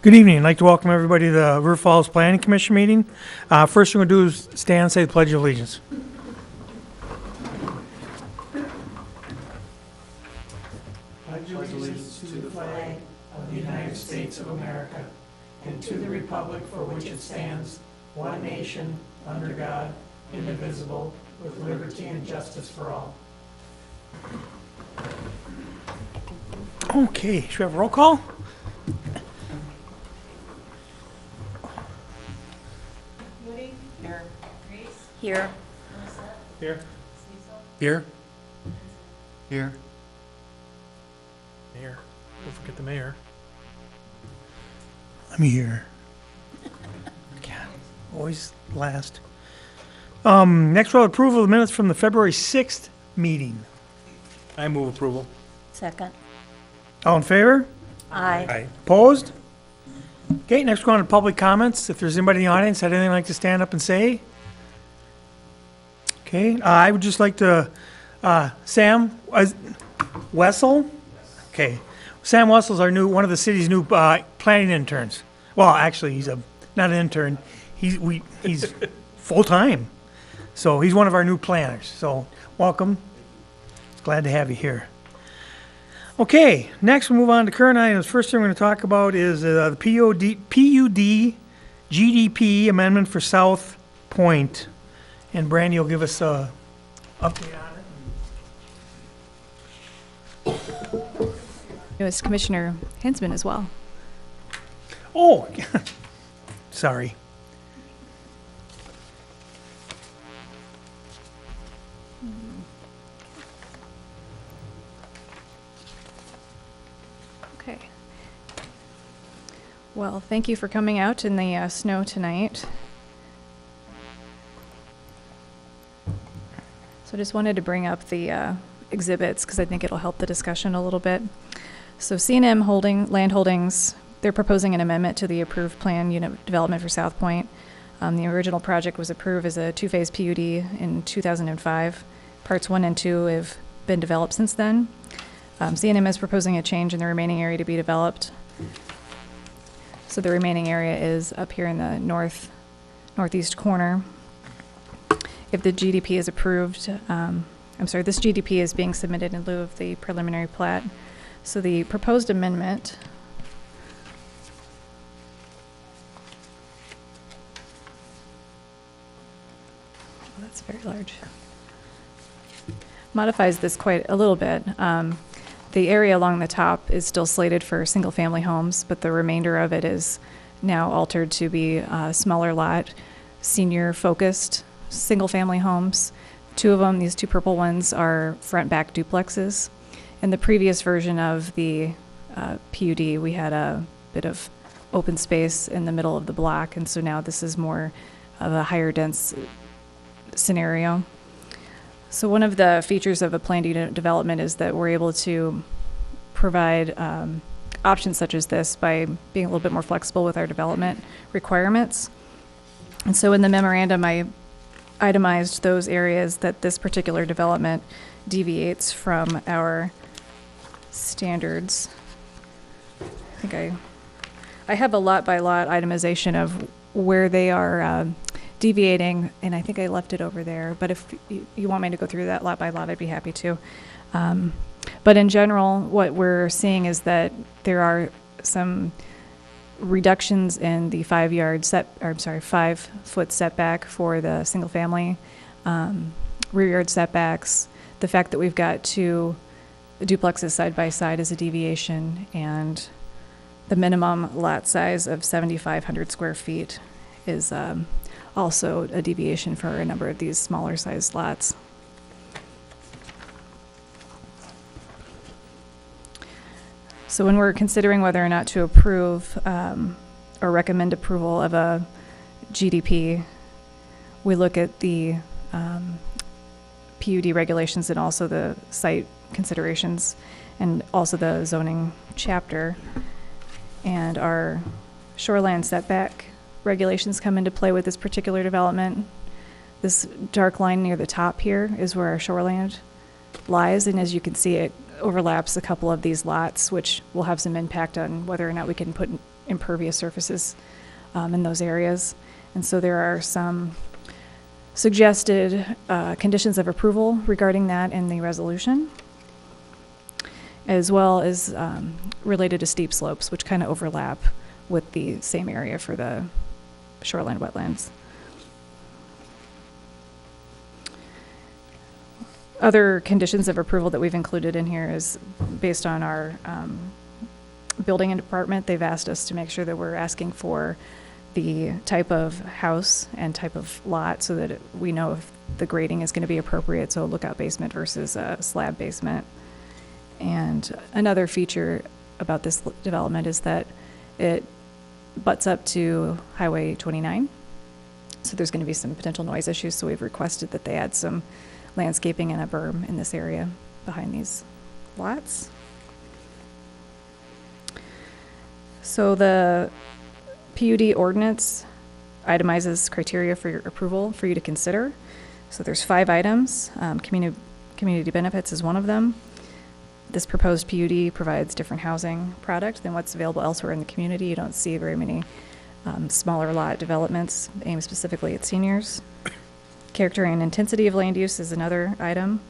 Good evening. I'd like to welcome everybody to the River Falls Planning Commission meeting. First thing we're going to do is stand and say the Pledge of Allegiance. Pledge allegiance to the flag of the United States of America and to the republic for which it stands, one nation, under God, indivisible, with liberty and justice for all. Okay, should we have a roll call? Moody? Here. Reese? Here. Melissa? Here. Cecil? Here. Here. Mayor. Don't forget the mayor. I'm here. God, always last. Next, we'll have approval of the minutes from the February 6th meeting. I move approval. Second. All in favor? Aye. Opposed? Okay, next we're on to public comments. If there's anybody in the audience that had anything like to stand up and say. Okay, I would just like to, Sam Wessel? Okay, Sam Wessel's one of the city's new planning interns. Well, actually, he's not an intern. He's full-time. So he's one of our new planners. So welcome. Glad to have you here. Okay, next we'll move on to current items. First thing we're going to talk about is the PUD GDP amendment for South Point. And Brandy will give us a update on it. It was Commissioner Hinsman as well. Oh, sorry. Okay. Well, thank you for coming out in the snow tonight. So I just wanted to bring up the exhibits because I think it'll help the discussion a little bit. So C&M Land Holdings, they're proposing an amendment to the approved plan unit development for South Point. The original project was approved as a two-phase PUD in 2005. Parts 1 and 2 have been developed since then. C&M is proposing a change in the remaining area to be developed. So the remaining area is up here in the northeast corner. If the GDP is approved, this GDP is being submitted in lieu of the preliminary plat. So the proposed amendment that's very large. Modifies this quite a little bit. The area along the top is still slated for single-family homes, but the remainder of it is now altered to be a smaller lot, senior-focused single-family homes. Two of them, these two purple ones, are front-back duplexes. In the previous version of the PUD, we had a bit of open space in the middle of the block, and so now this is more of a higher dense scenario. So one of the features of a planned unit development is that we're able to provide options such as this by being a little bit more flexible with our development requirements. And so in the memorandum, I itemized those areas that this particular development deviates from our standards. I think I have a lot by lot itemization of where they are deviating, and I think I left it over there, but if you want me to go through that lot by lot, I'd be happy to. But in general, what we're seeing is that there are some reductions in the 5-foot setback for the single family, rear yard setbacks. The fact that we've got two duplexes side by side is a deviation, and the minimum lot size of 7,500 square feet is also a deviation for a number of these smaller sized lots. So when we're considering whether or not to approve or recommend approval of a GDP, we look at the PUD regulations and also the site considerations and also the zoning chapter. And our shoreline setback regulations come into play with this particular development. This dark line near the top here is where our shoreland lies, and as you can see, it overlaps a couple of these lots, which will have some impact on whether or not we can put impervious surfaces in those areas. And so there are some suggested conditions of approval regarding that in the resolution, as well as related to steep slopes, which kind of overlap with the same area for the shoreline wetlands. Other conditions of approval that we've included in here is based on our building department. They've asked us to make sure that we're asking for the type of house and type of lot so that we know if the grading is going to be appropriate, so a lookout basement versus a slab basement. And another feature about this development is that it butts up to Highway 29. So there's going to be some potential noise issues, so we've requested that they add some landscaping and a berm in this area behind these lots. So the PUD ordinance itemizes criteria for your approval for you to consider. So there's 5 items. Community benefits is one of them. This proposed PUD provides different housing product than what's available elsewhere in the community. You don't see very many smaller lot developments aimed specifically at seniors. Character and intensity of land use is another item.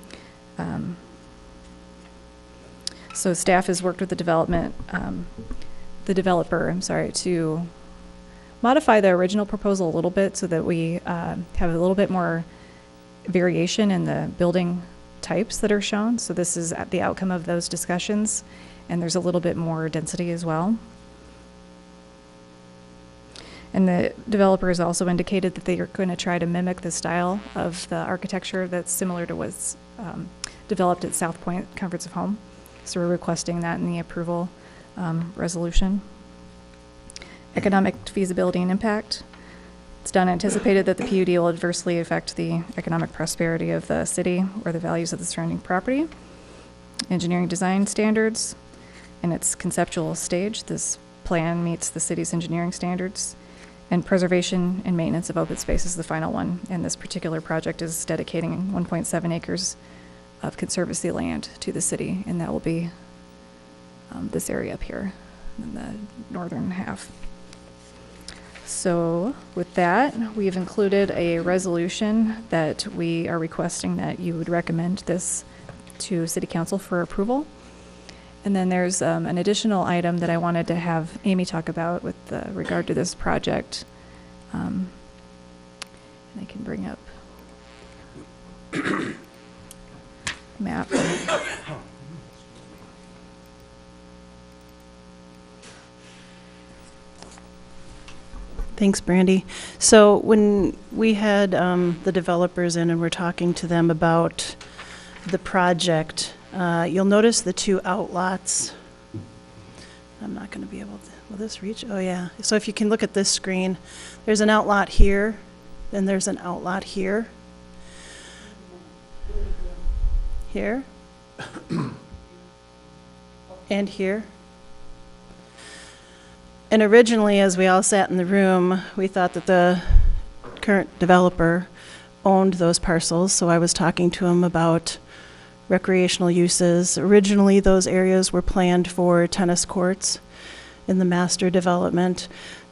So staff has worked with the developer, to modify the original proposal a little bit so that we have a little bit more variation in the building types that are shown. So this is at the outcome of those discussions, and there's a little bit more density as well. And the developer has also indicated that they are going to try to mimic the style of the architecture that's similar to what's developed at South Point Comforts of Home. So we're requesting that in the approval resolution. Economic feasibility and impact. It's not anticipated that the PUD will adversely affect the economic prosperity of the city or the values of the surrounding property. Engineering design standards. In its conceptual stage, this plan meets the city's engineering standards. And preservation and maintenance of open space is the final one. And this particular project is dedicating 1.7 acres of conservancy land to the city, and that will be this area up here in the northern half. So with that, we've included a resolution that we are requesting that you would recommend this to City Council for approval. And then there's an additional item that I wanted to have Amy talk about with regard to this project. And I can bring up map. Thanks, Brandy. So when we had the developers in and we're talking to them about the project, you'll notice the 2 outlots. I'm not going to be able to, will this reach? Oh yeah. So if you can look at this screen, there's an outlot here, then there's an outlot here. Here. And here. And originally, as we all sat in the room, we thought that the current developer owned those parcels, so I was talking to him about recreational uses. Originally, those areas were planned for tennis courts in the master development.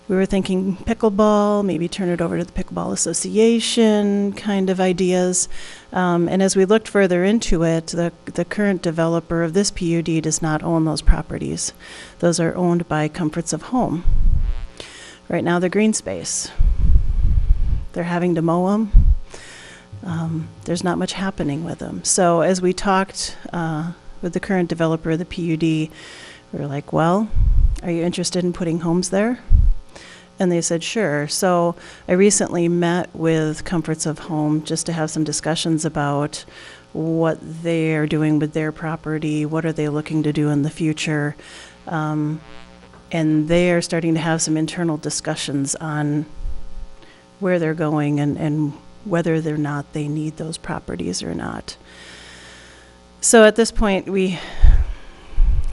We were thinking pickleball, maybe turn it over to the Pickleball Association kind of ideas. And as we looked further into it, the current developer of this PUD does not own those properties. Those are owned by Comforts of Home. Right now, they're green space. They're having to mow them. There's not much happening with them. So as we talked with the current developer of the PUD, we were like, well, are you interested in putting homes there? And they said, sure. So I recently met with Comforts of Home just to have some discussions about what they're doing with their property, what are they looking to do in the future. And they are starting to have some internal discussions on where they're going and whether or not they need those properties or not. So at this point, we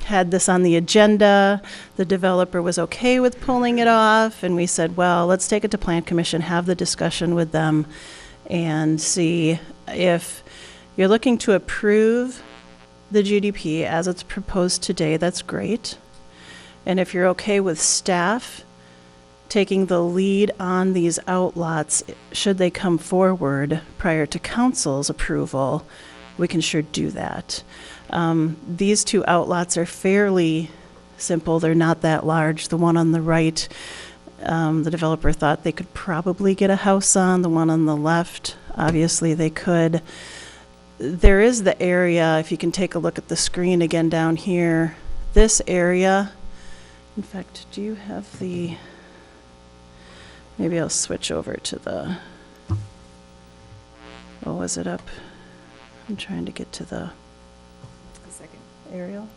had this on the agenda. The developer was okay with pulling it off, and we said, well, let's take it to Plan Commission, have the discussion with them, and see if you're looking to approve the GDP as it's proposed today. That's great. And if you're okay with staff taking the lead on these outlots, should they come forward prior to council's approval, we can sure do that. These two outlots are fairly simple. They're not that large. The one on the right, the developer thought they could probably get a house on. The one on the left, obviously they could. There is the area, if you can take a look at the screen again down here, this area, in fact, do you have the, maybe I'll switch over to the, oh, was it up? I'm trying to get to the The second. aerial,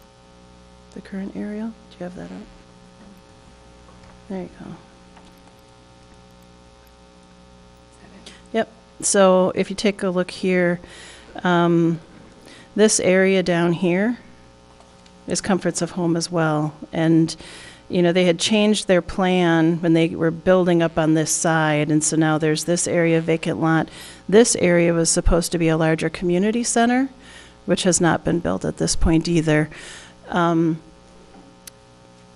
the current aerial. Do you have that up? There you go. Yep. So if you take a look here, this area down here is Comforts of Home as well. And, you know, they had changed their plan when they were building up on this side, and so now there's this area vacant lot. This area was supposed to be a larger community center, which has not been built at this point either.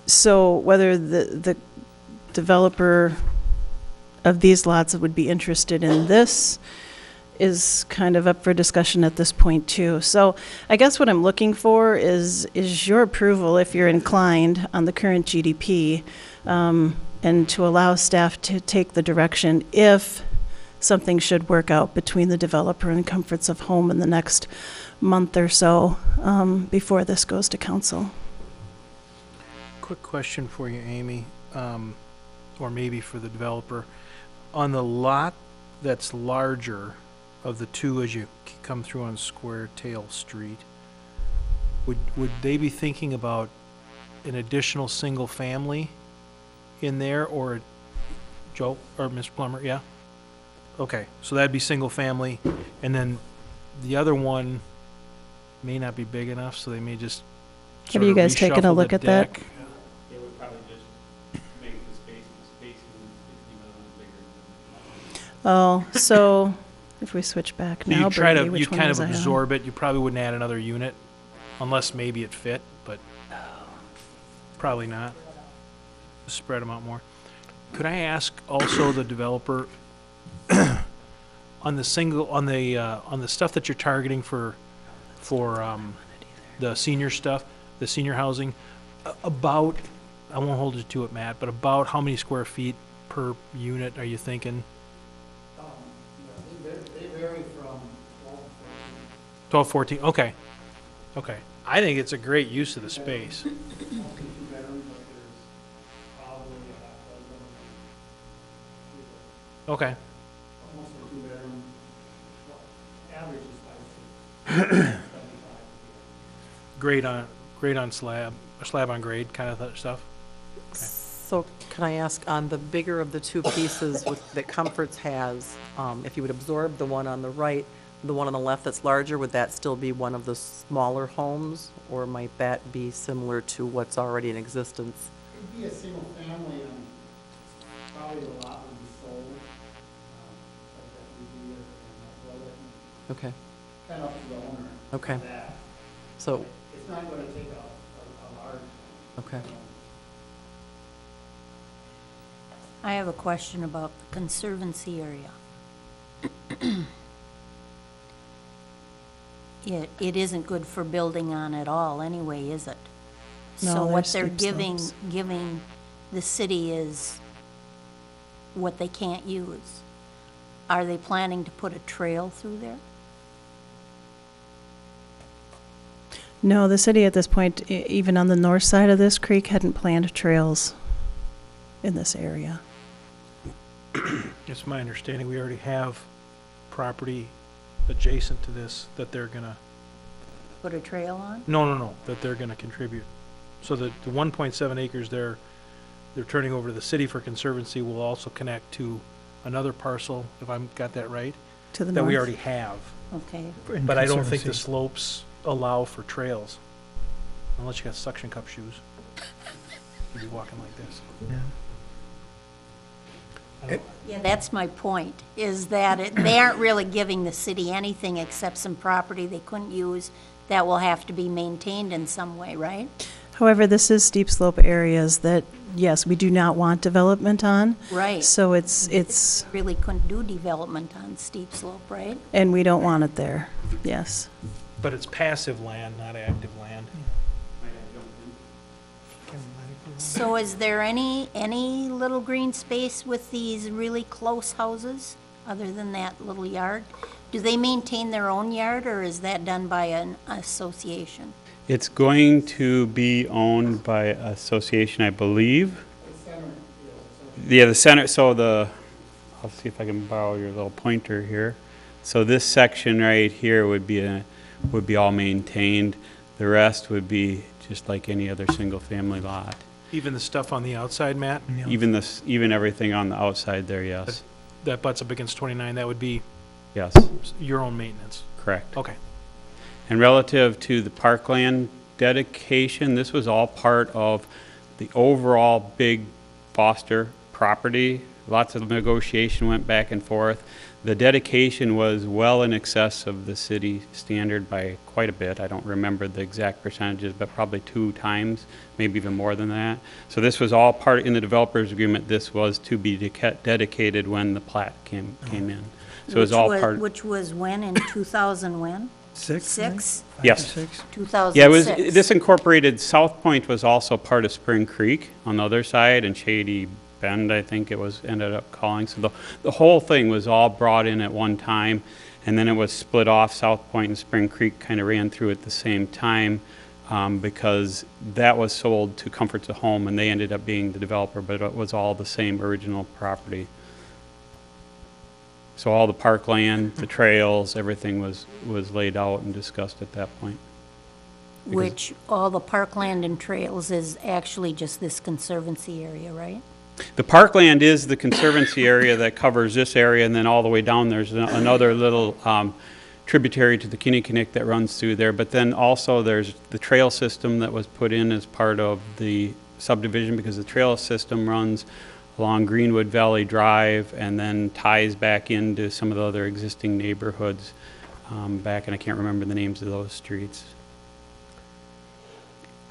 So whether the developer of these lots would be interested in this is kind of up for discussion at this point too. So I guess what I'm looking for is your approval, if you're inclined, on the current GDP, and to allow staff to take the direction if something should work out between the developer and Comforts of Home in the next month or so, before this goes to council. Quick question for you, Amy, or maybe for the developer. On the lot that's larger of the two as you come through on Square Tail Street, would they be thinking about an additional single family in there, or Joe or Mr. Plummer? Yeah. Okay, so that'd be single family, and then the other one may not be big enough, so they may just Have sort you of guys taken a reshuffle look the at that? deck. It would probably just make the spacing 50 bigger. Oh, so if we switch back now, You try Brady, to, which you'd one kind was of I on? absorb it. You probably wouldn't add another unit unless maybe it fit, but probably not. Spread them out more. Could I ask also the developer on the stuff that you're targeting for the senior stuff, the senior housing, about, I won't hold you to it, Matt, but about how many square feet per unit are you thinking? They vary from 12, 14, okay. Okay. I think it's a great use of the space. 2 bedrooms, but there's probably a half dozen. Okay. Most of the 2 bedroom, average is 5 to 75. Grade on slab, or slab on grade kind of stuff. So can I ask, on the bigger of the two pieces that Comforts has, if you would absorb the one on the right, the one on the left that's larger, would that still be one of the smaller homes? Or might that be similar to what's already in existence? It'd be a single family, and probably the lot would be sold. Like that we do, and that's Okay, kind of up to the owner. okay. of that. So, It's not going to take a large. okay. I have a question about the conservancy area. It isn't good for building on at all anyway, is it? No, So what there's they're steep slopes. giving the city is what they can't use. Are they planning to put a trail through there? No, the city at this point, even on the north side of this creek, hadn't planned trails in this area. It's my understanding we already have property adjacent to this that they're gonna, Put a trail on? no, that they're gonna contribute. So the 1.7 acres they're turning over to the city for conservancy will also connect to another parcel, if I've got that right, To the that north. we already have. Okay. in But I don't think the Conservancy. slopes allow for trails, unless you got suction cup shoes. You'd be walking like this. Yeah. Yeah, that's my point, is that they aren't really giving the city anything except some property they couldn't use that will have to be maintained in some way, right? However, this is steep slope areas that, yes, we do not want development on. Right. So it's, Really couldn't do development on steep slope, right? and we don't want it there, yes. But it's passive land, not active land. So is there any little green space with these really close houses, other than that little yard? Do they maintain their own yard, or is that done by an association? It's going to be owned by association, I believe. Yeah, the center, I'll see if I can borrow your little pointer here. So this section right here would be all maintained. The rest would be just like any other single-family lot. Even the stuff on the outside, Matt, Even everything on the outside there, yes. that butts up against 29, that would be Yes, your own maintenance. correct. Okay. And relative to the parkland dedication, this was all part of the overall big Foster property. Lots of negotiation went back and forth. The dedication was well in excess of the city standard by quite a bit. I don't remember the exact percentages, but probably 2 times, maybe even more than that. So this was all part, in the developer's agreement, this was to be dedicated when the plat came in. So it was all part. Which was when, in 2000 when? Six? Six? Yes. 2006? Yeah, it was, this incorporated, South Point was also part of Spring Creek on the other side, and Shady Bend, I think it was, ended up calling. So the whole thing was all brought in at one time, and then it was split off. South Point and Spring Creek kind of ran through at the same time, because that was sold to Comforts of Home, and they ended up being the developer, but it was all the same original property. So all the parkland, the trails, everything was laid out and discussed at that point. Which, all the parkland and trails is actually just this conservancy area, right? The parkland is the conservancy area that covers this area, and then all the way down there's another little tributary to the Kinnickinnick that runs through there. But then also there's the trail system that was put in as part of the subdivision, because the trail system runs along Greenwood Valley Drive and then ties back into some of the other existing neighborhoods back, and I can't remember the names of those streets.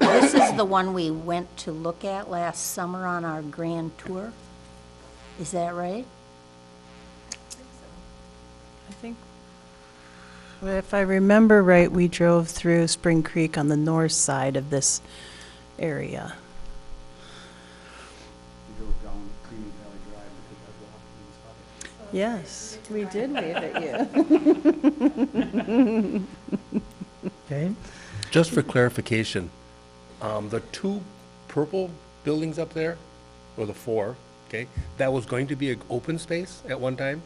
This is the one we went to look at last summer on our grand tour? Is that right? I think, if I remember right, we drove through Spring Creek on the north side of this area. Yes, we did wave at you. Okay, Just for clarification, the 2 purple buildings up there, or the 4, okay, that was going to be an open space at one time?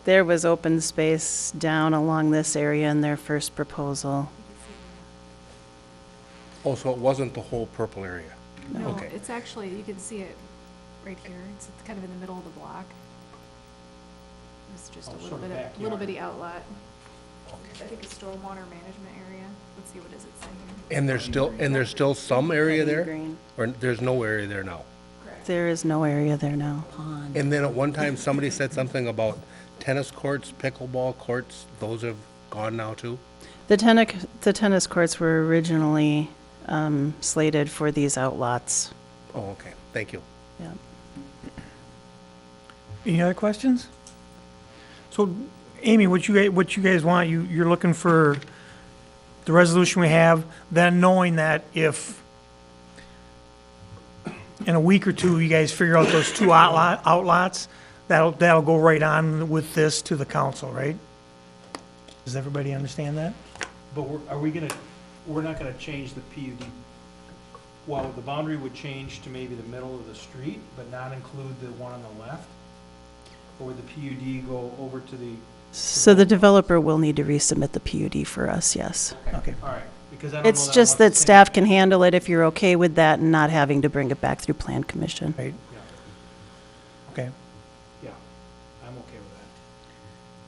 There was open space down along this area in their first proposal. Oh, so it wasn't the whole purple area? No, Okay. it's actually, you can see it right here. It's kind of in the middle of the block. It's just a little bit, a little bitty outlet. I think it's stormwater management area. Let's see, what does it say here? And there's still some area there? Green. Or there's no area there now? There is no area there now. Pond. And then at one time, somebody said something about tennis courts, pickleball courts, those have gone now too? The tennis courts were originally slated for these outlots. Oh, okay, thank you. Yeah. any other questions? So, Amy, what you guys want, you're looking for the resolution we have, then knowing that if in a week or two, you guys figure out those 2 outlots, that'll go right on with this to the council, right? Does everybody understand that? But we're not gonna change the PUD. Well, the boundary would change to maybe the middle of the street, but not include the one on the left? Or would the PUD go over to the, So the developer will need to resubmit the PUD for us, yes. Okay. all right, because I don't know It's that I just want the that same- staff can handle it if you're okay with that and not having to bring it back through Plan Commission. Right, Yeah, okay. yeah, I'm okay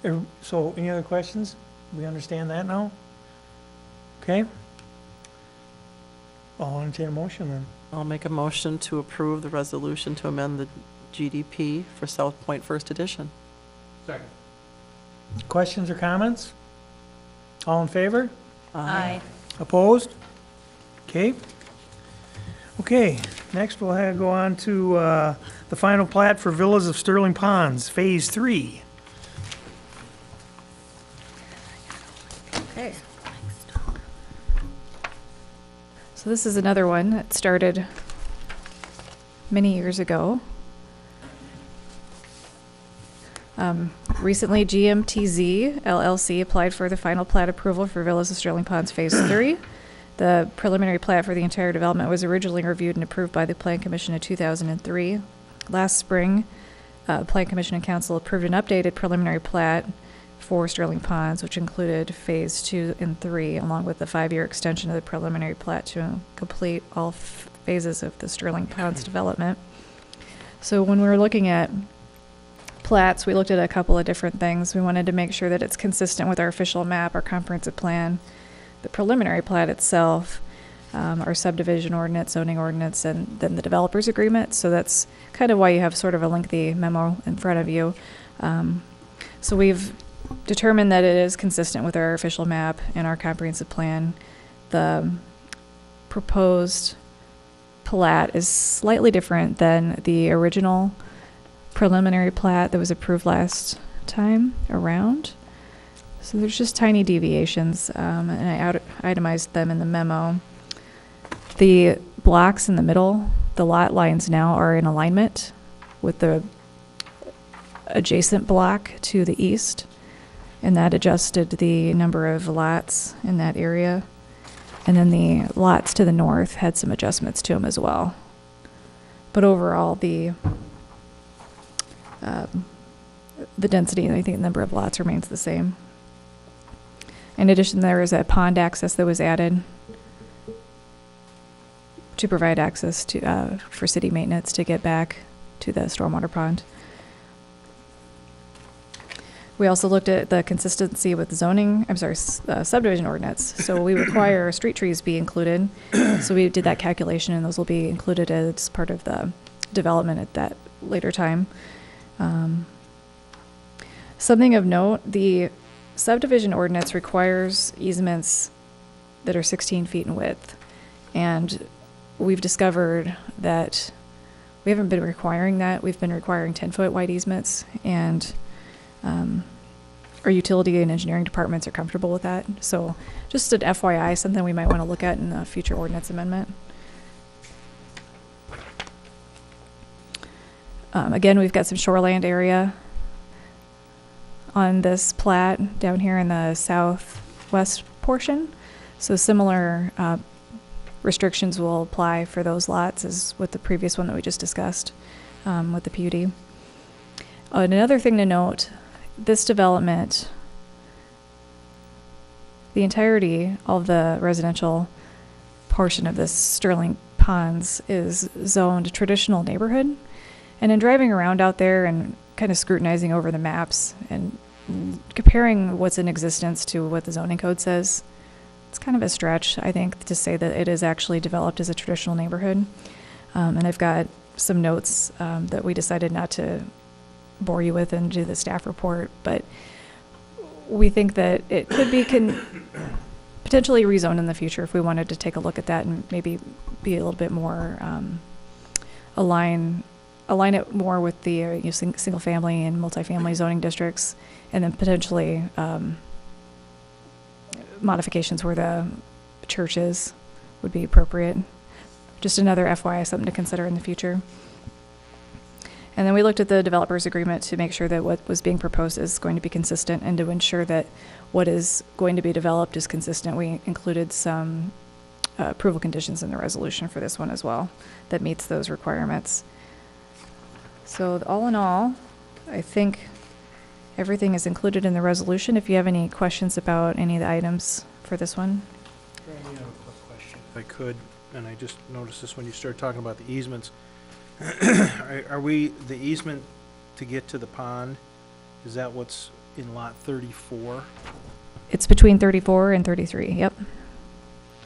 with that. So, any other questions? We understand that now? Okay. I'll entertain a motion then. I'll make a motion to approve the resolution to amend the GDP for South Point First Edition. Second. Questions or comments? All in favor? Aye. Opposed? Okay. Okay, next we'll go on to the final plat for Villas of Sterling Ponds, Phase 3. Okay. So this is another one that started many years ago. Recently, GMTZ LLC applied for the final plat approval for Villas of Sterling Ponds Phase 3. The preliminary plat for the entire development was originally reviewed and approved by the Plan Commission in 2003. Last spring, Plan Commission and Council approved an updated preliminary plat for Sterling Ponds, which included Phase 2 and 3, along with the 5-year extension of the preliminary plat to complete all phases of the Sterling Ponds development. So when we were looking at plats, we looked at a couple of different things. We wanted to make sure that it's consistent with our official map, our comprehensive plan, the preliminary plat itself, our subdivision ordinance, zoning ordinance, and then the developer's agreement. So that's kind of why you have sort of a lengthy memo in front of you. So we've determined that it is consistent with our official map and our comprehensive plan. The proposed plat is slightly different than the original preliminary plat that was approved last time around. So there's just tiny deviations, and I itemized them in the memo. The blocks in the middle, the lot lines now are in alignment with the adjacent block to the east, and that adjusted the number of lots in that area. And then the lots to the north had some adjustments to them as well. But overall, the density and I think the number of lots remains the same. In addition, there is a pond access that was added to provide access to for city maintenance to get back to the stormwater pond. We also looked at the consistency with subdivision ordinance. So we require street trees be included. So we did that calculation, and those will be included as part of the development at that later time. Something of note, the subdivision ordinance requires easements that are 16 feet in width. And we've discovered that we haven't been requiring that. We've been requiring 10-foot wide easements, and our utility and engineering departments are comfortable with that. So just an FYI, something we might want to look at in the future ordinance amendment. Again, we've got some shoreland area on this plat down here in the southwest portion. So similar restrictions will apply for those lots as with the previous one that we just discussed with the PUD. And another thing to note, this development, the entirety of the residential portion of this Sterling Ponds is zoned traditional neighborhood. And in driving around out there and kind of scrutinizing over the maps and comparing what's in existence to what the zoning code says, it's kind of a stretch, I think, to say that it is actually developed as a traditional neighborhood. And I've got some notes that we decided not to bore you with and do the staff report, but we think that it could be potentially rezoned in the future if we wanted to take a look at that and maybe be a little bit more align it more with the single family and multifamily zoning districts, and then potentially modifications where the churches would be appropriate. Just another FYI, something to consider in the future. And then we looked at the developer's agreement to make sure that what was being proposed is going to be consistent, and to ensure that what is going to be developed is consistent. We included some approval conditions in the resolution for this one as well that meets those requirements. So all in all, I think everything is included in the resolution. If you have any questions about any of the items for this one. I have a quick question, if I could, and I just noticed this when you started talking about the easements. Are we, the easement to get to the pond, is that what's in lot 34? It's between 34 and 33, yep.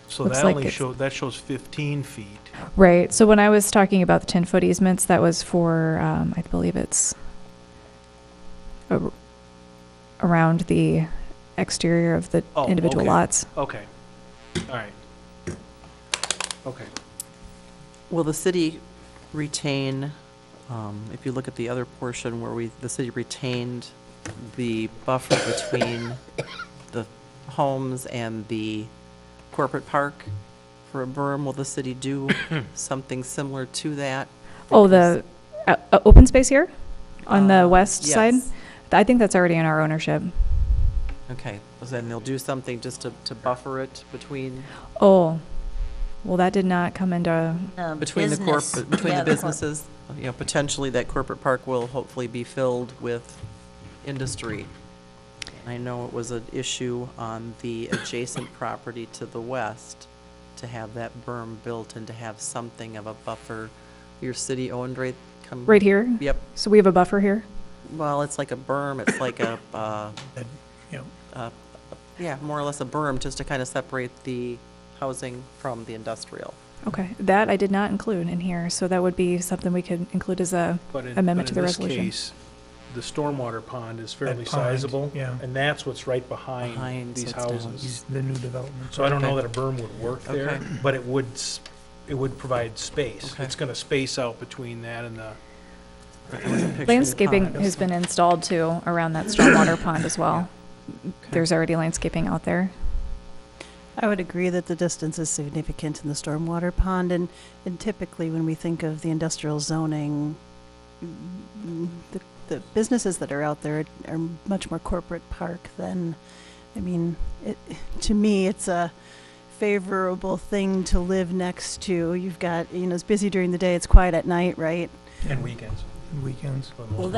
So Looks that like only it's- that shows 15 feet. Right, so when I was talking about the 10-foot easements, that was for, I believe it's around the exterior of the Oh, individual okay. lots. Okay, all right. Okay. Will the city retain, if you look at the other portion where the city retained the buffer between the homes and the corporate park for a berm, will the city do something similar to that? Oh, the open space here on the west side? Yes. I think that's already in our ownership. Okay, so then they'll do something just to buffer it between, Oh, well, that did not come into, between the Business. between Yeah, the businesses? You know, potentially that corporate park will hopefully be filled with industry. I know it was an issue on the adjacent property to the west to have that berm built and to have something of a buffer. Your city owned right? right here. Yep. So we have a buffer here? Well, it's like a berm, it's like a, You know, yeah, more or less a berm, just to kind of separate the housing from the industrial. Okay, that I did not include in here, so that would be something we could include as a amendment to the resolution. In this case, the stormwater pond is fairly That pond, sizable. yeah. And that's what's right behind Behind, these so it's down. houses. these- the new development. So I don't know Okay. that a berm would work there, Okay. but it would, it would provide space. Okay. It's gonna space out between that and the, Landscaping has been installed too around that stormwater pond as well. There's already landscaping out there. I would agree that the distance is significant in the stormwater pond, and typically when we think of the industrial zoning, the businesses that are out there are much more corporate park than, I mean, to me, it's a favorable thing to live next to. You've got, it's busy during the day, it's quiet at night, right? and weekends. Weekends. for the most Well,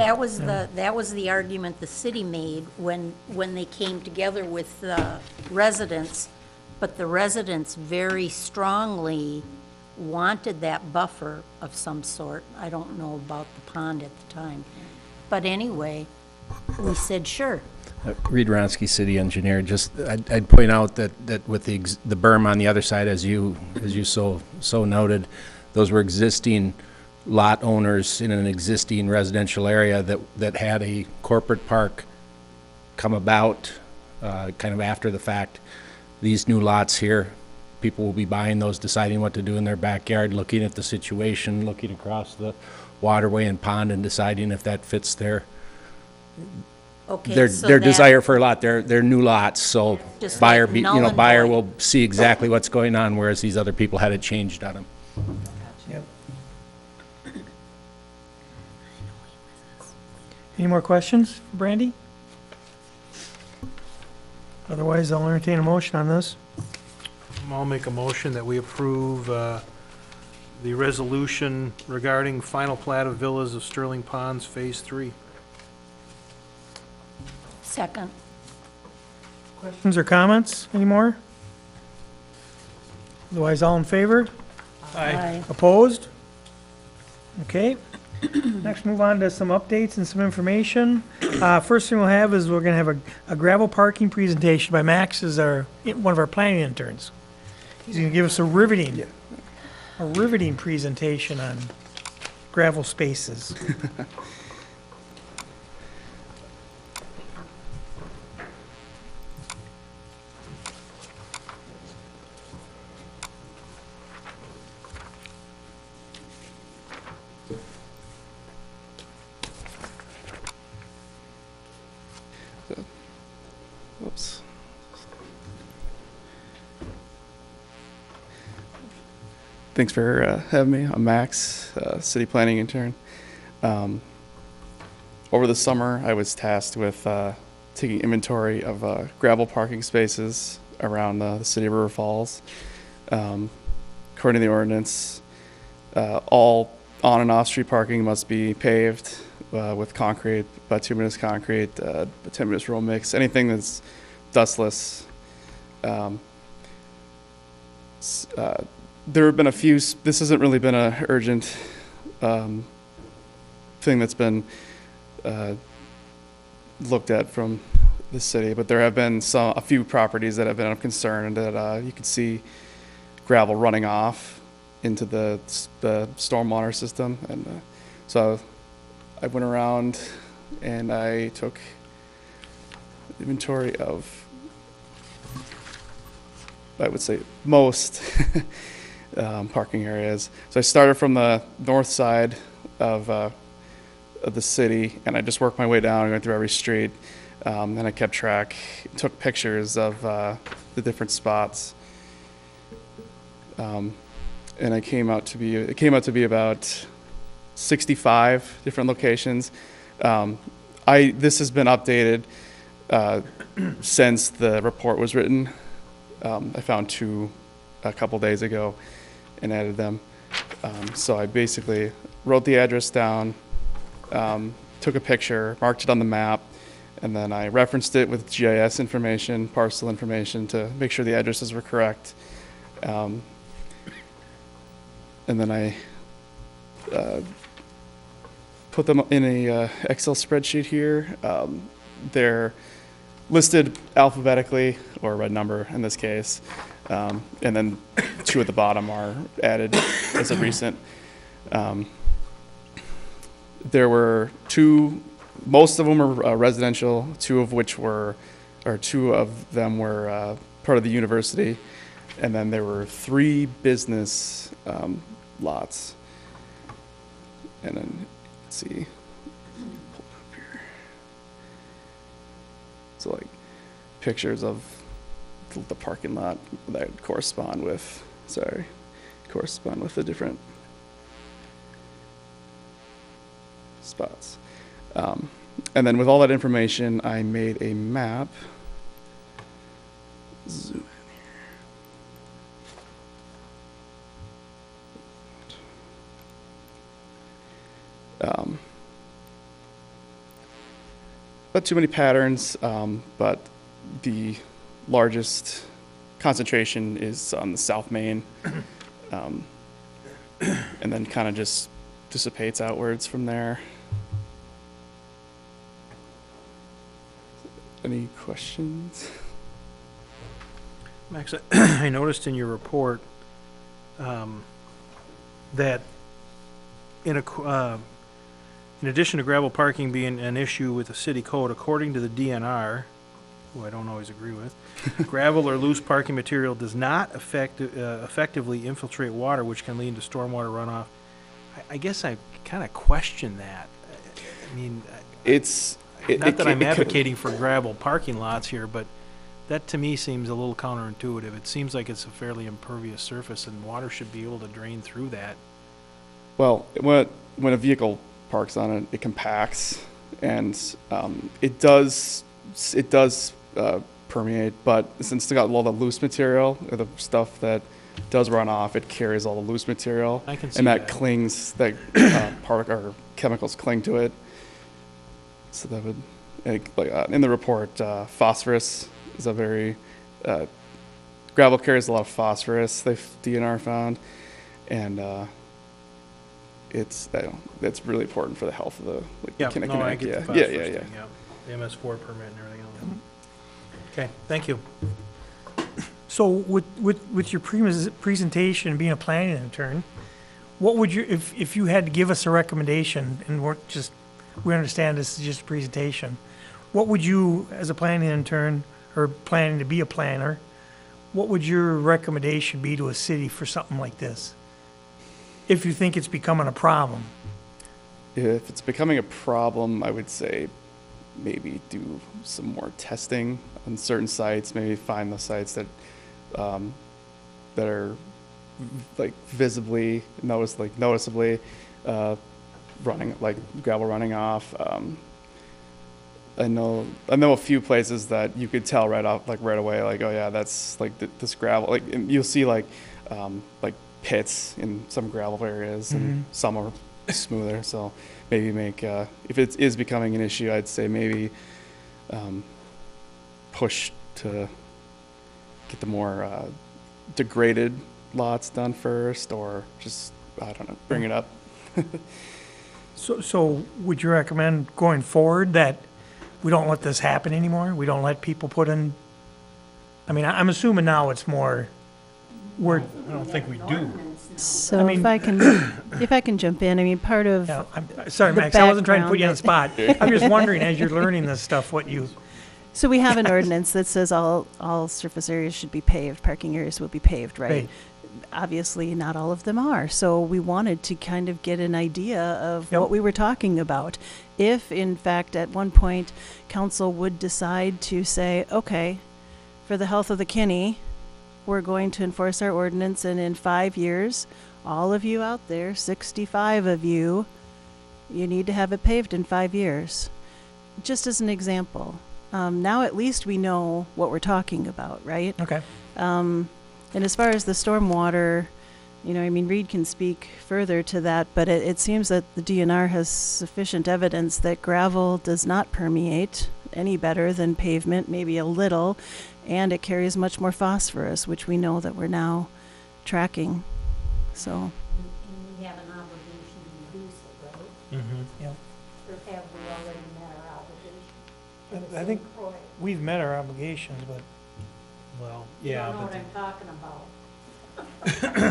part. that was the argument the city made when they came together with the residents. But the residents very strongly wanted that buffer of some sort. I don't know about the pond at the time. But anyway, we said, sure. Reed Ronsky, city engineer. Just, I'd point out that with the berm on the other side, as you so noted, those were existing lot owners in an existing residential area that had a corporate park come about, kind of after the fact. These new lots here, people will be buying those, deciding what to do in their backyard, looking at the situation, looking across the waterway and pond and deciding if that fits their Okay, so their that- desire for a lot, their new lots, so Just buyer, like null and buyer void. will see exactly what's going on, whereas these other people had it changed on them. Yep. Any more questions for Brandy? Otherwise, I'll entertain a motion on this. I'll make a motion that we approve the resolution regarding final plat of Villas of Sterling Ponds, Phase 3. Second. Questions or comments anymore? Otherwise, all in favor? Aye. Opposed? Okay. Next, move on to some updates and some information. First thing we'll have is we're gonna have a gravel parking presentation by Max, is one of our planning interns. He's gonna give us a riveting presentation on gravel spaces. Oops. Thanks for having me. I'm Max, city planning intern. Over the summer, I was tasked with taking inventory of gravel parking spaces around the city of River Falls. According to the ordinance, all on and off street parking must be paved with concrete, bituminous concrete, bituminous roll mix, anything that's dustless. There have been a few, this hasn't really been a urgent thing that's been looked at from the city, but there have been a few properties that have been of concern, and that you can see gravel running off into the stormwater system. And so I went around and I took inventory of, I would say, most parking areas. So I started from the north side of the city, and I just worked my way down, going through every street. And I kept track, took pictures of the different spots. And it came out to be about 65 different locations. This has been updated since the report was written. I found 2 a couple days ago and added them. So I basically wrote the address down, took a picture, marked it on the map, and then I referenced it with GIS information, parcel information to make sure the addresses were correct. And then I put them in a Excel spreadsheet here. They're listed alphabetically, or red number in this case, and then 2 at the bottom are added as of recent. There were 2, most of them were residential, 2 of them were part of the university, and then there were 3 business lots. And then, let's see, pull it up here. So like pictures of the parking lot that correspond with the different spots. And then with all that information, I made a map. Zoom in here. Not too many patterns, but the largest concentration is on the South Main, and then kind of just dissipates outwards from there. Any questions? Max, I noticed in your report that in addition to gravel parking being an issue with the city code, according to the DNR, who I don't always agree with, gravel or loose parking material does not effectively infiltrate water, which can lead to stormwater runoff. I guess I kind of question that. I mean, not that I'm advocating for gravel parking lots here, but that to me seems a little counterintuitive. It seems like it's a fairly impervious surface, and water should be able to drain through that. Well, when a vehicle parks on it, it compacts, and it does permeate. But since it's got all the loose material, or the stuff that does run off, it carries all the loose material, I can see and that that. clings. That or chemicals cling to it. So that would, in the report, phosphorus is a very gravel carries a lot of phosphorus. DNR found, and it's really important for the health of the Yeah, kinetic. no, I get the phosphorus thing, yeah. The MS4 permit and everything else. Okay, thank you. So with your presentation, being a planning intern, what would you, if you had to give us a recommendation, and we understand this is just a presentation, what would you, as a planning intern, or planning to be a planner, what would your recommendation be to a city for something like this? If you think it's becoming a problem? If it's becoming a problem, I would say maybe do some more testing on certain sites. Maybe find the sites that are visibly noticeably running, like gravel running off. I know a few places that you could tell right away, like, oh yeah, that's this gravel. Like, and you'll see like pits in some gravel areas, and some are smoother. So maybe make if it is becoming an issue, I'd say maybe push to get the more degraded lots done first, or just, I don't know, bring it up. So would you recommend going forward that we don't let this happen anymore? We don't let people put in, I mean, I'm assuming now it's more, I don't think we do. So I mean- if I can jump in, I mean, part of, yeah, I'm sorry, The Max, I wasn't trying to put you on the spot. background I'm just wondering, as you're learning this stuff, what you, so we have an ordinance that says all surface areas should be paved, parking areas will be paved, right? Right. obviously not all of them are. So we wanted to kind of get an idea of Yep. what we were talking about. If, in fact, at one point, council would decide to say, okay, for the health of the Kinney, we're going to enforce our ordinance, and in 5 years, all of you out there, 65 of you, you need to have it paved in 5 years. Just as an example. Now at least we know what we're talking about, right? Okay. And as far as the stormwater, I mean, Reed can speak further to that, but it seems that the DNR has sufficient evidence that gravel does not permeate any better than pavement, maybe a little, and it carries much more phosphorus, which we know that we're now tracking. So, And we have an obligation to reduce it, right? Yeah. Or have we already met our obligation? I think we've met our obligations, but Well, You yeah, don't know but what I'm talking about.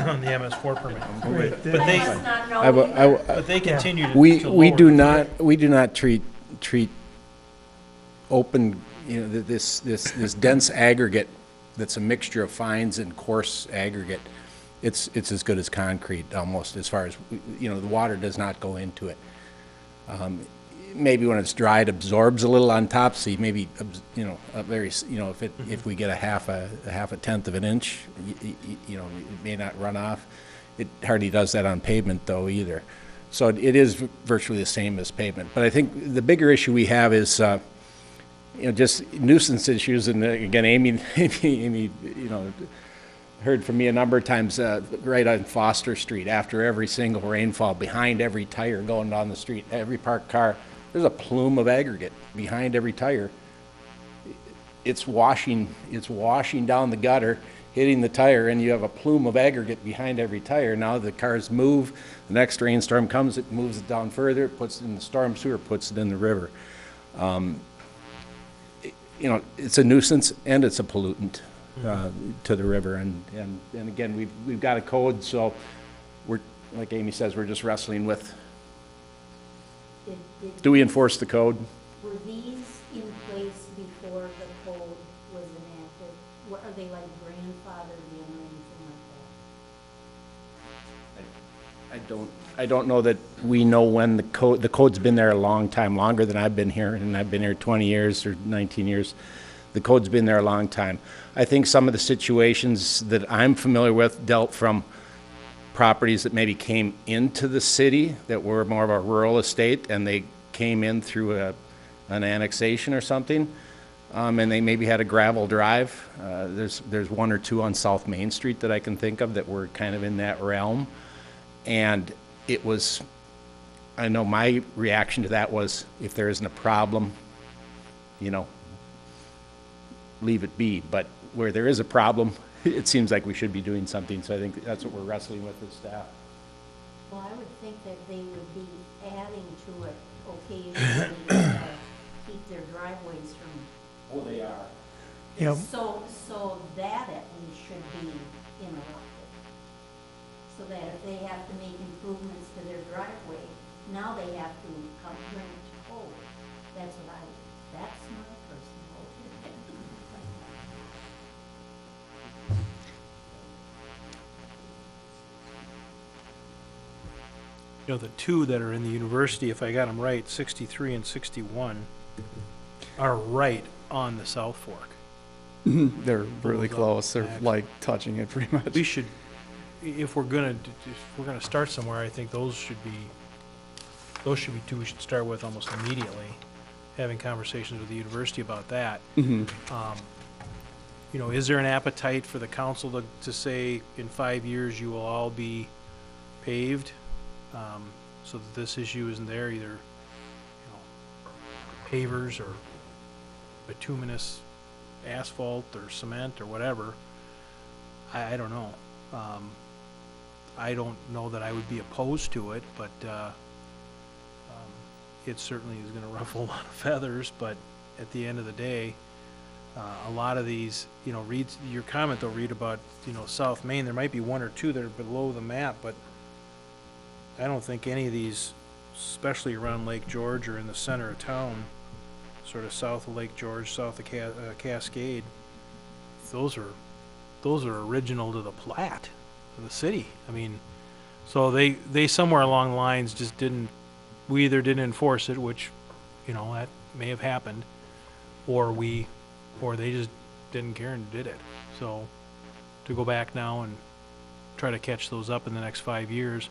on the MS4 permit. Right. But I they, must not know I w- either. I w- but they continue to We lower do the- not treat open, this dense aggregate that's a mixture of fines and coarse aggregate. It's as good as concrete almost, as far as, the water does not go into it. Maybe when it's dry, it absorbs a little on top, so you maybe, a very, if we get a half a tenth of an inch, it may not run off. It hardly does that on pavement though either. So it is virtually the same as pavement. But I think the bigger issue we have is, just nuisance issues. And again, Amy, heard from me a number of times, right on Foster Street, after every single rainfall, behind every tire going down the street, every parked car, there's a plume of aggregate behind every tire. It's washing down the gutter, hitting the tire, and you have a plume of aggregate behind every tire. Now the cars move, the next rainstorm comes, it moves it down further, it puts it in the storm sewer, puts it in the river. It's a nuisance and it's a pollutant to the river. And again, we've got a code, so we're, like Amy says, we're just wrestling with, do we enforce the code? Were these in place before the code was enacted? Are they like grandfathered in or anything like that? I don't know that we know when the code's been there a long time, longer than I've been here, and I've been here 20 years or 19 years. The code's been there a long time. I think some of the situations that I'm familiar with dealt from properties that maybe came into the city that were more of a rural estate, and they came in through an annexation or something, and they maybe had a gravel drive. There's one or two on South Main Street that I can think of that were kind of in that realm. And it was, I know my reaction to that was, if there isn't a problem, leave it be. But where there is a problem, it seems like we should be doing something. So I think that's what we're wrestling with as staff. Well, I would think that they would be adding to it occasionally to keep their driveways from. Oh, they are. Yep. So that at least should be interrupted. So that if they have to make improvements to their driveway, now they have to come bring it to code. That's my personal opinion. The two that are in the university, if I got them right, 63 and 61, are right on the South Fork. They're really Those close. They're back. like touching it pretty much. We should, if we're gonna start somewhere, I think those should be two we should start with almost immediately, having conversations with the university about that. Mhm. Is there an appetite for the council to say, in 5 years, you will all be paved? So that this issue isn't there, either, pavers or bituminous asphalt or cement or whatever. I don't know. I don't know that I would be opposed to it, but it certainly is gonna ruffle a lot of feathers. But at the end of the day, a lot of these, Reed, your comment though, Reed, about, South Main, there might be one or two that are below the map, but I don't think any of these, especially around Lake George or in the center of town, sort of south of Lake George, south of Cascade, those are original to the plat. the city. I mean, so they somewhere along the lines just didn't, we either didn't enforce it, which, you know, that may have happened, or they just didn't care and did it. So to go back now and try to catch those up in the next 5 years,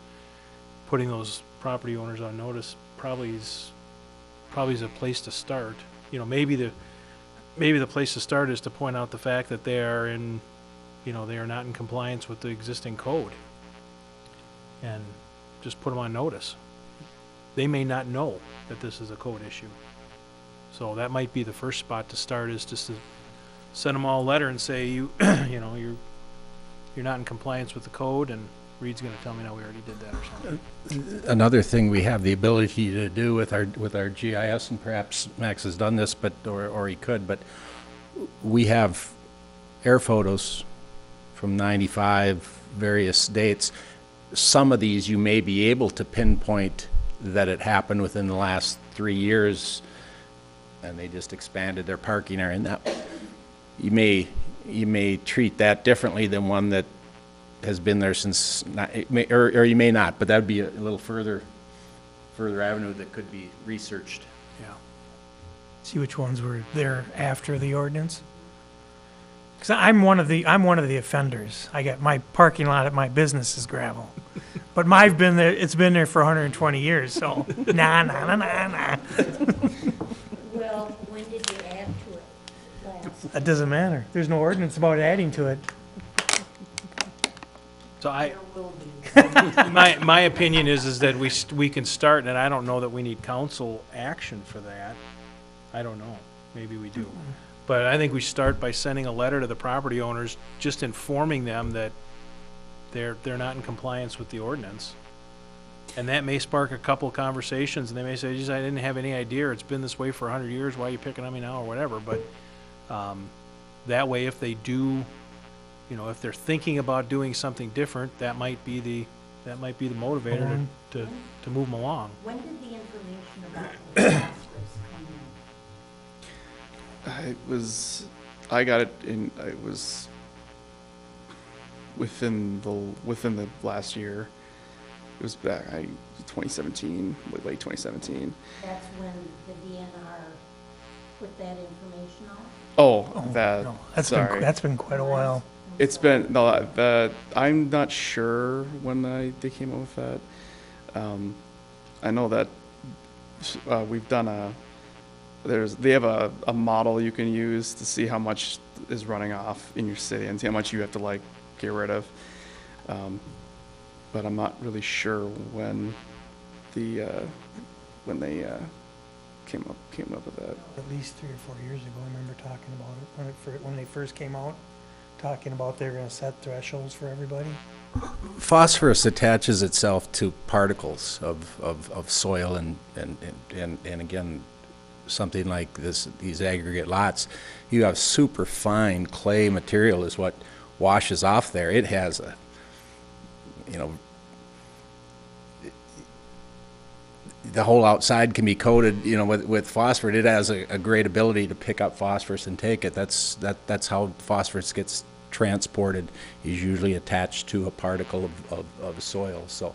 putting those property owners on notice probably is a place to start. You know, maybe the place to start is to point out the fact that they are not in compliance with the existing code, and just put them on notice. They may not know that this is a code issue. So that might be the first spot to start, is just to send them all a letter and say, you're not in compliance with the code, and Reed's gonna tell me, no, we already did that or something. Another thing we have the ability to do with our GIS, and perhaps Max has done this, or he could, but we have air photos from 95, various dates. Some of these you may be able to pinpoint that it happened within the last 3 years, and they just expanded their parking area. And that, you may treat that differently than one that has been there since, or you may not, but that'd be a little further avenue that could be researched. Yeah. See which ones were there after the ordinance? Because I'm one of the offenders. I got my parking lot at my business is gravel. But it's been there for 120 years, so nah. Well, when did you add to it last? That doesn't matter. There's no ordinance about adding to it. So There will be. my opinion is that we can start, and I don't know that we need council action for that. I don't know. Maybe we do. But I think we start by sending a letter to the property owners, just informing them that they're not in compliance with the ordinance. And that may spark a couple of conversations, and they may say, geez, I didn't have any idea, it's been this way for 100 years, why are you picking on me now, or whatever. But that way, if they do, if they're thinking about doing something different, that might be the motivator to move them along. When did the information about the phosphorus come in? I got it it was within the last year. It was back, 2017, late 2017. That's when the DNR put that information out? Oh, that, No, sorry. that's been quite a while. It's been, no, I'm not sure when they came up with that. I know that we've done they have a model you can use to see how much is running off in your city and see how much you have to get rid of. But I'm not really sure when they came up with that. At least 3 or 4 years ago, I remember talking about it when they first came out, talking about they're going to set thresholds for everybody. Phosphorus attaches itself to particles of soil, and again, something like these aggregate lots, you have super fine clay material is what washes off there. It has the whole outside can be coated, with phosphorus. It has a great ability to pick up phosphorus and take it. That's how phosphorus gets transported, is usually attached to a particle of soil. So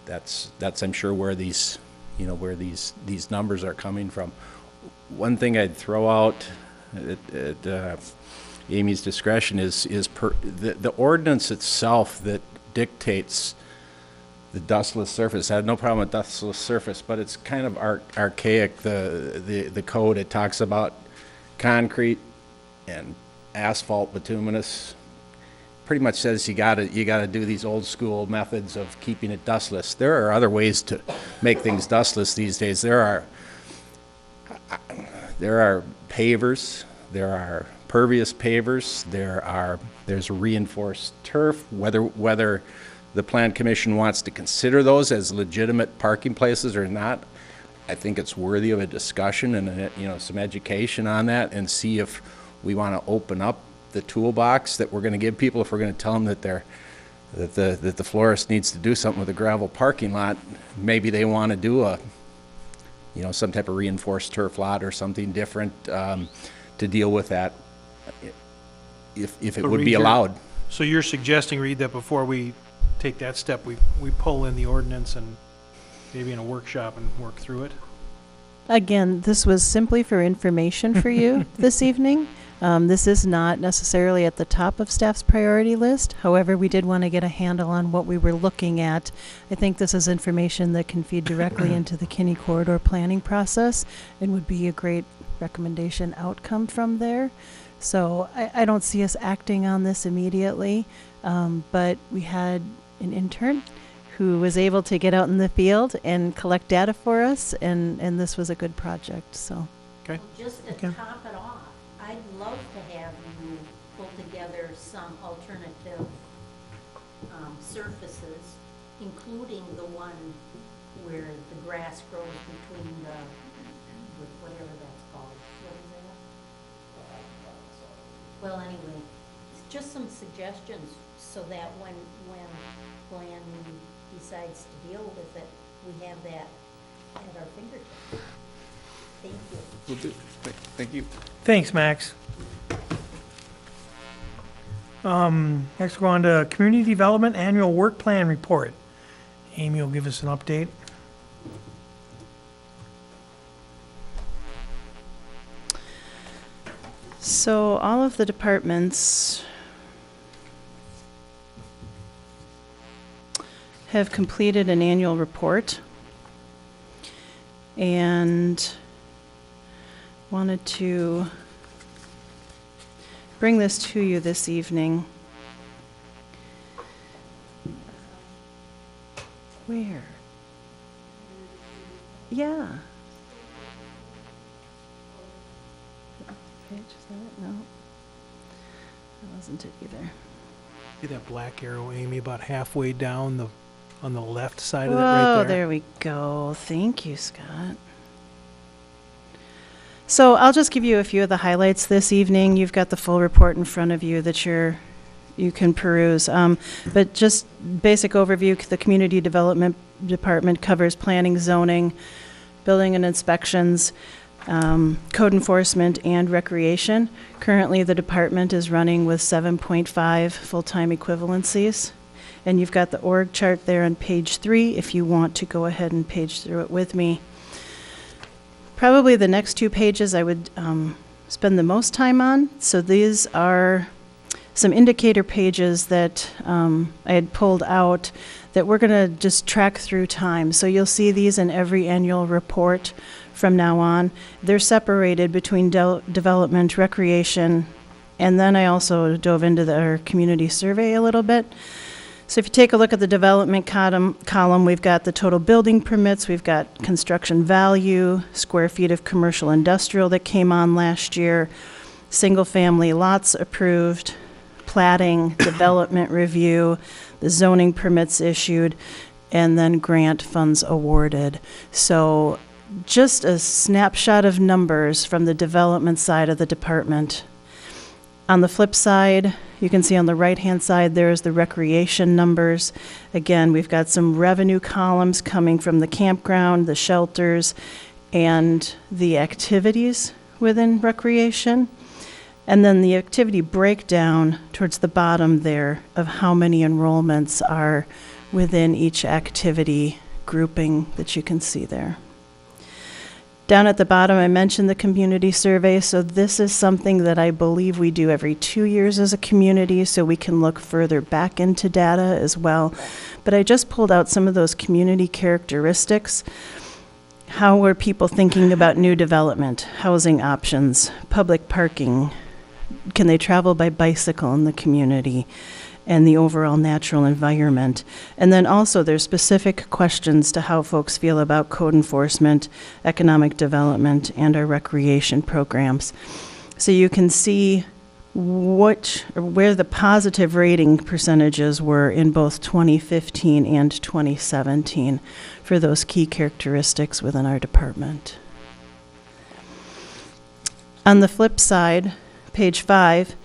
that's I'm sure where these numbers are coming from. One thing I'd throw out at Amy's discretion is the ordinance itself that dictates the dustless surface. I have no problem with dustless surface, but it's kind of archaic, the code. It talks about concrete and asphalt bituminous. Pretty much says you gotta do these old school methods of keeping it dustless. There are other ways to make things dustless these days. There are pavers, there are pervious pavers, there's reinforced turf. Whether the Plan Commission wants to consider those as legitimate parking places or not, I think it's worthy of a discussion and some education on that, and see if we want to open up the toolbox that we're going to give people. If we're going to tell them that the florist needs to do something with a gravel parking lot, maybe they want to do some type of reinforced turf lot or something different to deal with that, if it would be allowed. So you're suggesting, Reed, that before we take that step, we pull in the ordinance and maybe in a workshop and work through it? Again, this was simply for information for you this evening. This is not necessarily at the top of staff's priority list. However, we did want to get a handle on what we were looking at. I think this is information that can feed directly into the Kinney Corridor planning process and would be a great recommendation outcome from there. So I don't see us acting on this immediately, but we had an intern who was able to get out in the field and collect data for us, and this was a good project, so. Okay. Just to Okay. top it off, I'd love to have you pull together some alternative surfaces, including the one where the grass grows between whatever that's called. What is that? Well, anyway, just some suggestions so that when Glenn decides to deal with it, we have that at our fingertips. Thank you. Will do. Thank you. Thanks, Max. Next, we'll go on to Community Development Annual Work Plan Report. Amy will give us an update. So all of the departments have completed an annual report and wanted to bring this to you this evening. Where? Yeah. Page, is that it? No. That wasn't it either. See that black arrow, Amy, about halfway down on the left side of it right Oh, there? there we go. Thank you, Scott. So I'll just give you a few of the highlights this evening. You've got the full report in front of you that you can peruse. But just basic overview, the Community Development Department covers planning, zoning, building and inspections, code enforcement, and recreation. Currently, the department is running with 7.5 full-time equivalencies. And you've got the org chart there on page 3 if you want to go ahead and page through it with me. Probably the next 2 pages I would spend the most time on. So these are some indicator pages that I had pulled out that we're going to just track through time. So you'll see these in every annual report from now on. They're separated between development, recreation, and then I also dove into our community survey a little bit. So if you take a look at the development column, we've got the total building permits, we've got construction value, square feet of commercial industrial that came on last year, single-family lots approved, platting, development review, the zoning permits issued, and then grant funds awarded. So just a snapshot of numbers from the development side of the department. On the flip side, you can see on the right-hand side, there's the recreation numbers. Again, we've got some revenue columns coming from the campground, the shelters, and the activities within recreation. And then the activity breakdown towards the bottom there of how many enrollments are within each activity grouping that you can see there. Down at the bottom, I mentioned the community survey, so this is something that I believe we do every 2 years as a community, so we can look further back into data as well. But I just pulled out some of those community characteristics. How were people thinking about new development, housing options, public parking? Can they travel by bicycle in the community? And the overall natural environment. And then also there's specific questions to how folks feel about code enforcement, economic development, and our recreation programs. So you can see where the positive rating percentages were in both 2015 and 2017 for those key characteristics within our department. On the flip side, page 5,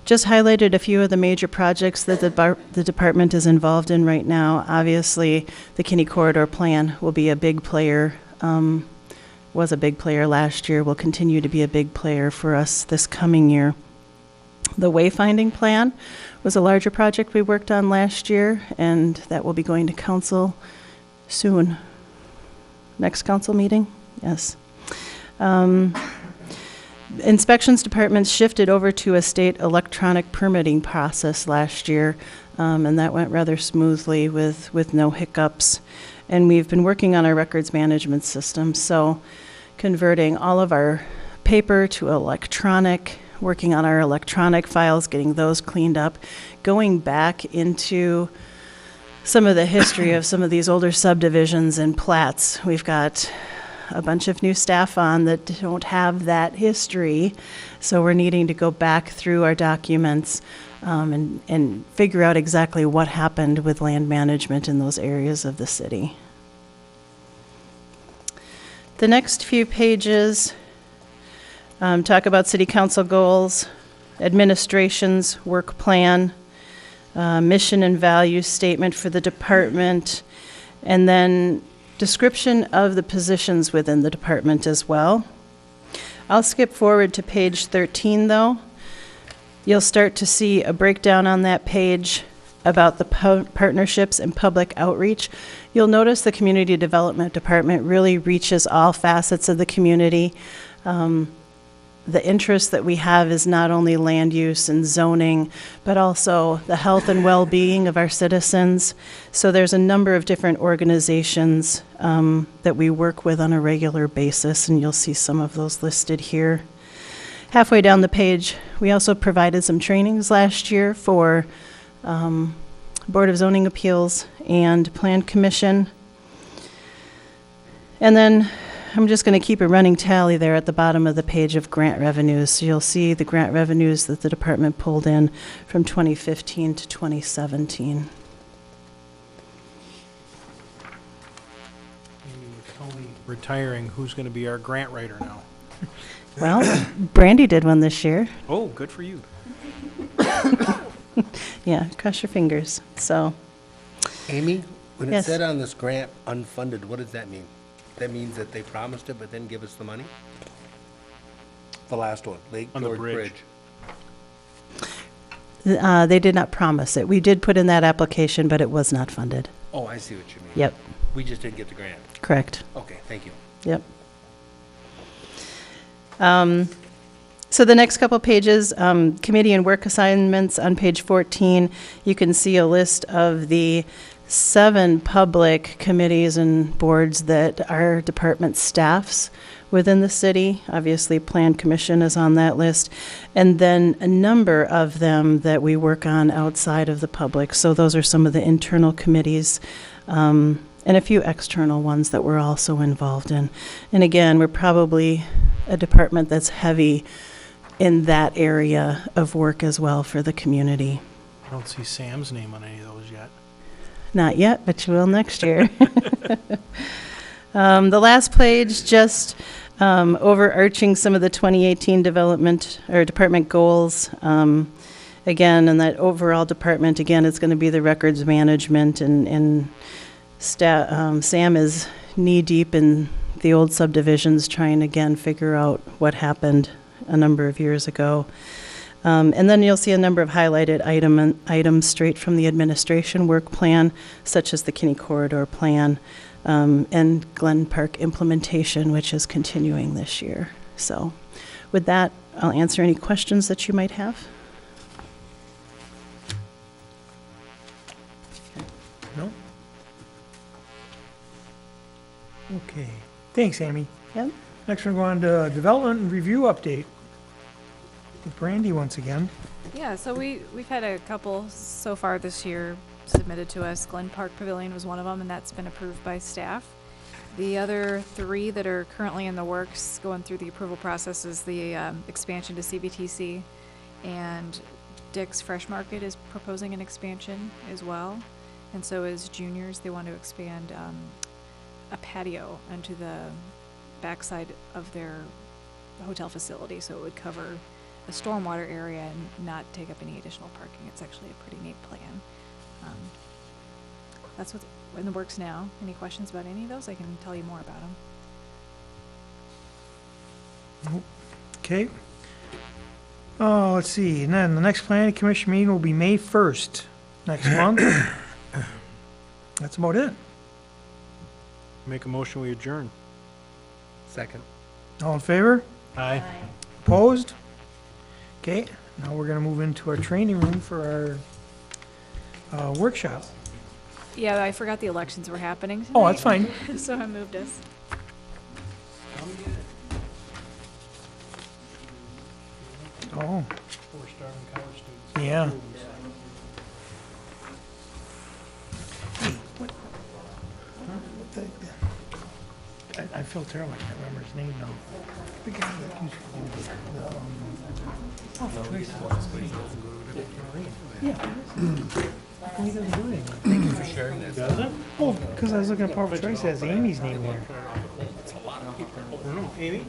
just highlighted a few of the major projects that the department is involved in right now. Obviously, the Kinney Corridor Plan will be a big player, was a big player last year, will continue to be a big player for us this coming year. The wayfinding plan was a larger project we worked on last year, and that will be going to council soon. Next council meeting? Yes. Inspections departments shifted over to a state electronic permitting process last year, and that went rather smoothly with no hiccups. And we've been working on our records management system, so converting all of our paper to electronic, working on our electronic files, getting those cleaned up, going back into some of the history of some of these older subdivisions and plats. We've got a bunch of new staff on that don't have that history, so we're needing to go back through our documents and figure out exactly what happened with land management in those areas of the city. The next few pages talk about city council goals, administration's work plan, mission and value statement for the department, and then description of the positions within the department as well. I'll skip forward to page 13 though. You'll start to see a breakdown on that page about the partnerships and public outreach. You'll notice the community development department really reaches all facets of the community. The interest that we have is not only land use and zoning, but also the health and well-being of our citizens. So there's a number of different organizations that we work with on a regular basis, and you'll see some of those listed here. Halfway down the page, we also provided some trainings last year for Board of Zoning Appeals and Plan Commission. And then I'm just going to keep a running tally there at the bottom of the page of grant revenues. So you'll see the grant revenues that the department pulled in from 2015 to 2017. With Tony retiring, who's going to be our grant writer now? Well, Brandy did one this year. Oh, good for you. Yeah, cross your fingers. So, Amy, when it Yes. said on this grant unfunded, what does that mean? That means that they promised it but then give us the money? The last one, Lake On the George bridge. Bridge. they did not promise it. We did put in that application, but it was not funded. Oh, I see what you mean. Yep, We just didn't get the grant. correct. Okay, thank you. Yep. So the next couple pages, committee and work assignments on page 14, you can see a list of the 7 public committees and boards that our department staffs within the city. Obviously, Plan Commission is on that list. And then a number of them that we work on outside of the public. So those are some of the internal committees, and a few external ones that we're also involved in. And again, we're probably a department that's heavy in that area of work as well for the community. I don't see Sam's name on any of those yet. Not yet, but you will next year. The last page, just overarching some of the 2018 development or department goals. Again, in that overall department, again, it's going to be the records management, and Sam is knee-deep in the old subdivisions, trying again figure out what happened a number of years ago. And then you'll see a number of highlighted items straight from the administration work plan, such as the Kinney Corridor Plan and Glen Park implementation, which is continuing this year. So with that, I'll answer any questions that you might have. No? Okay, thanks, Amy. Yep. Next, we're going to development and review update with Brandy once again. Yeah, so we've had a couple so far this year submitted to us. Glen Park Pavilion was one of them, and that's been approved by staff. The other 3 that are currently in the works, going through the approval process, is the expansion to CBTC, and Dick's Fresh Market is proposing an expansion as well, and so is Juniors. They want to expand a patio onto the backside of their hotel facility, so it would cover a stormwater area and not take up any additional parking. It's actually a pretty neat plan. That's what's in the works now. Any questions about any of those? I can tell you more about them. Okay. Oh, let's see, and then the next planning commission meeting will be May 1st, next month. That's about it. Make a motion, we adjourn. Second. All in favor? Aye. Opposed? Okay, now we're gonna move into our training room for our workshop. Yeah, I forgot the elections were happening tonight. Oh, that's fine. So I moved us. Oh, We're starting college students. yeah. I feel terrible, I can't remember his name now. The guy that used to do he doesn't do anything. Thank you for sharing that. Doesn't? Well, because I was looking at Powerful Choice, it has Amy's name there. Amy?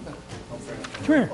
Come here.